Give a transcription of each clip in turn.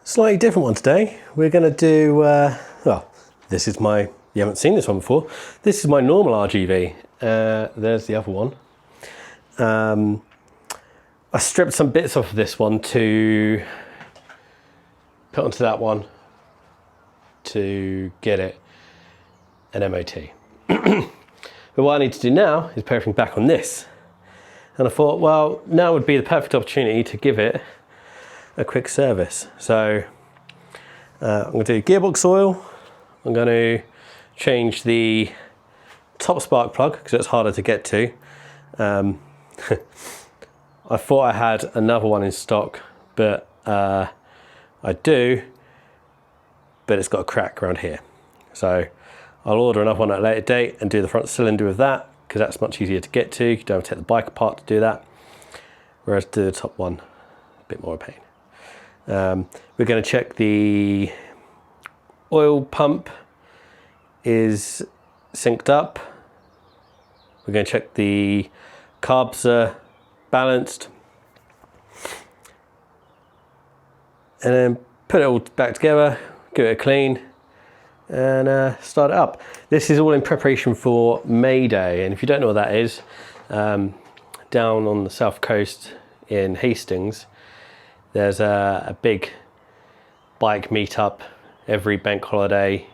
Slightly different one today. We're going to do, well, this is my, you haven't seen this one before, this is my normal RGV. There's the other one. I stripped some bits off of this one to put onto that one to get it an MOT. But what I need to do now is put everything back on this. And I thought, well, now would be the perfect opportunity to give it a quick service. So I'm going to do gearbox oil. I'm going to change the top spark plug because it's harder to get to. I thought I had another one in stock, but I do, but it's got a crack around here. So I'll order another one at a later date and do the front cylinder with that because that's much easier to get to. You don't have to take the bike apart to do that. Whereas to the top one, a bit more of a pain. We're going to check the oil pump is synced up. We're going to check the carbs are balanced. And then put it all back together, give it a clean, and start it up. This is all in preparation for May Day, and if you don't know what that is, down on the south coast in Hastings, there's a big bike meetup every bank holiday,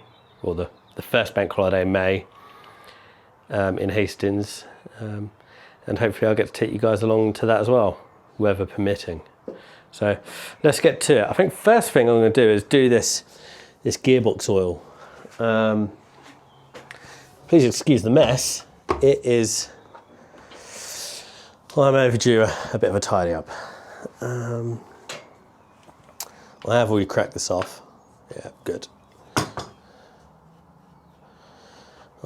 or the first bank holiday in May, in Hastings, and hopefully I'll get to take you guys along to that as well, weather permitting. So let's get to it. I think first thing I'm going to do is do this gearbox oil. Please excuse the mess. It is, well, I'm overdue a bit of a tidy up. I have already cracked this off. Yeah, good. I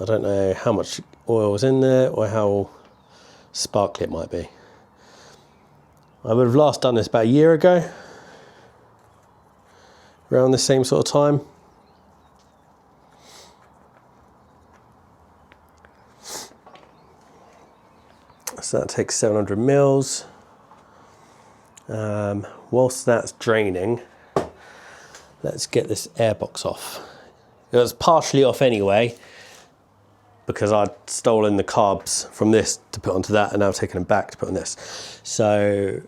don't know how much oil was in there or how sparkly it might be. I would have last done this about a year ago, around the same sort of time. So that takes 700 mils. Whilst that's draining, let's get this airbox off. It was partially off anyway, because I'd stolen the carbs from this to put onto that and now taken them back to put on this. So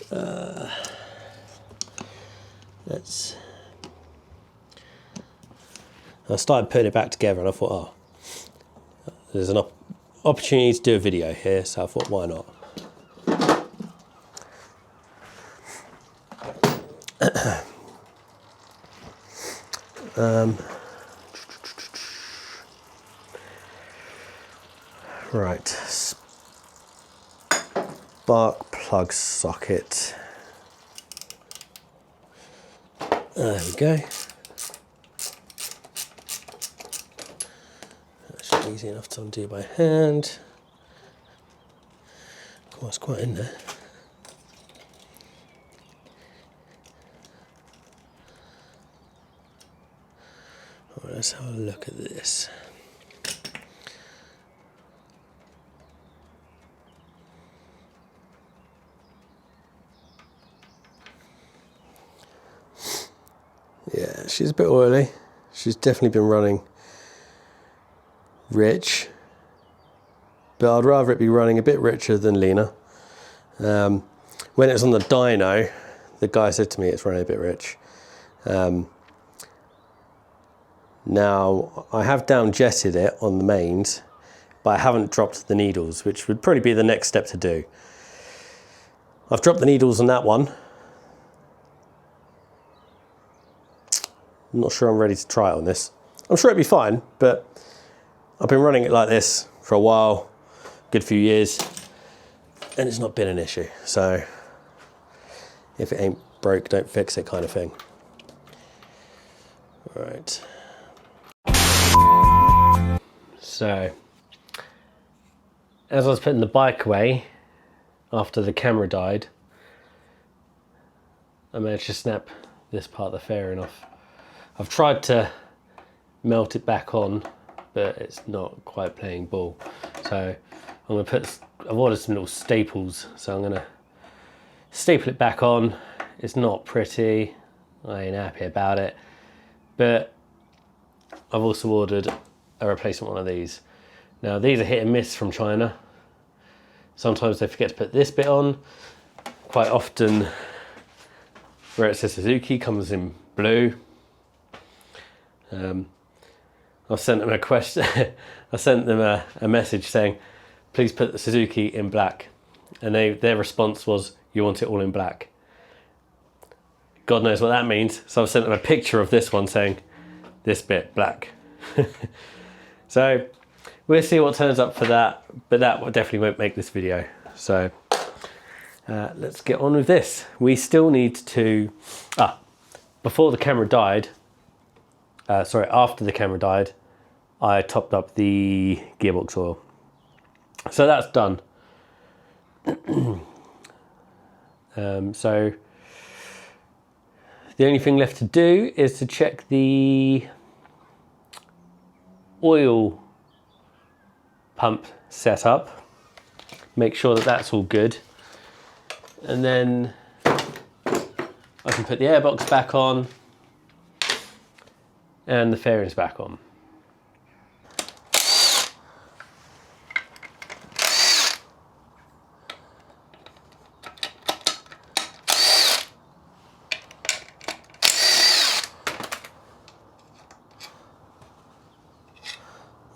I started putting it back together and I thought, oh, there's an opportunity to do a video here, so I thought, why not? Right, spark plug socket. There we go. That's easy enough to undo by hand. Oh, it's quite in there. All right, let's have a look at this. Yeah, she's a bit oily. She's definitely been running rich, but I'd rather it be running a bit richer than leaner. When it's on the dyno, the guy said to me it's running a bit rich. Now, I have down jetted it on the mains, but I haven't dropped the needles, which would probably be the next step to do. I've dropped the needles on that one. I'm not sure I'm ready to try it on this. I'm sure it'd be fine, but I've been running it like this for a while, good few years, and it's not been an issue. So if it ain't broke, don't fix it kind of thing. All right. So, as I was putting the bike away after the camera died, I managed to snap this part of the fairing off. I've tried to melt it back on, but it's not quite playing ball. So I'm going to I've ordered some little staples, so I'm going to staple it back on. It's not pretty. I ain't happy about it. But I've also ordered a replacement one of these. Now these are hit and miss from China. Sometimes they forget to put this bit on. Quite often where it says Suzuki comes in blue. I've sent them a question. I sent them a message saying, please put the Suzuki in black. And their response was, you want it all in black. God knows what that means. So I've sent them a picture of this one saying, this bit black. So we'll see what turns up for that, but that definitely won't make this video. So let's get on with this. We still need to, before the camera died, after the camera died, I topped up the gearbox oil. So that's done. So the only thing left to do is to check the oil pump setup, make sure that that's all good, and then I can put the airbox back on and the fairings back on.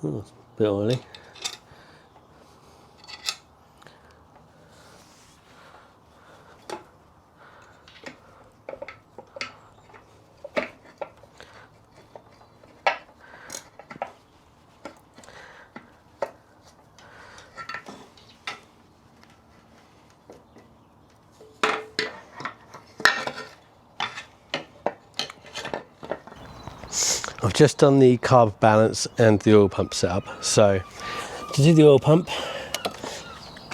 Oh, it's a bit oily. I've just done the carb balance and the oil pump setup. So to do the oil pump,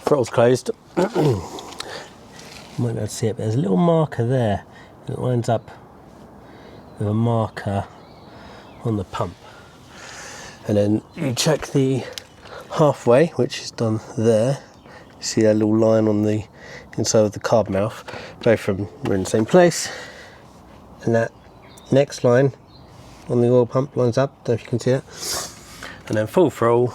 throttle's closed. You might not be able to see it, but there's a little marker there. It lines up with a marker on the pump. And then you check the halfway, which is done there. You see that little line on the inside of the carb mouth. Both of them are in the same place. And that next line on the oil pump lines up, don't know if you can see it. And then full throttle,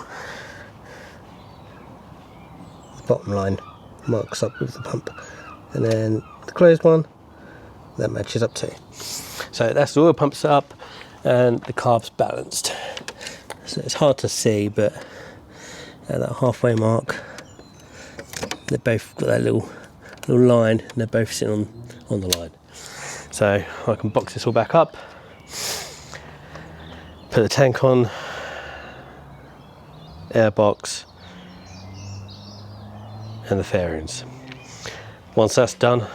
the bottom line marks up with the pump. And then the closed one, that matches up too. So that's the oil pump set up and the carbs balanced. So it's hard to see, but at that halfway mark, they've both got that little line, and they're both sitting on the line. So I can box this all back up, put the tank on, airbox, and the fairings. Once that's done,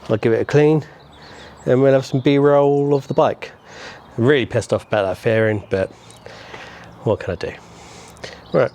I'll give it a clean, and we'll have some B-roll of the bike. I'm really pissed off about that fairing, but what can I do? Right.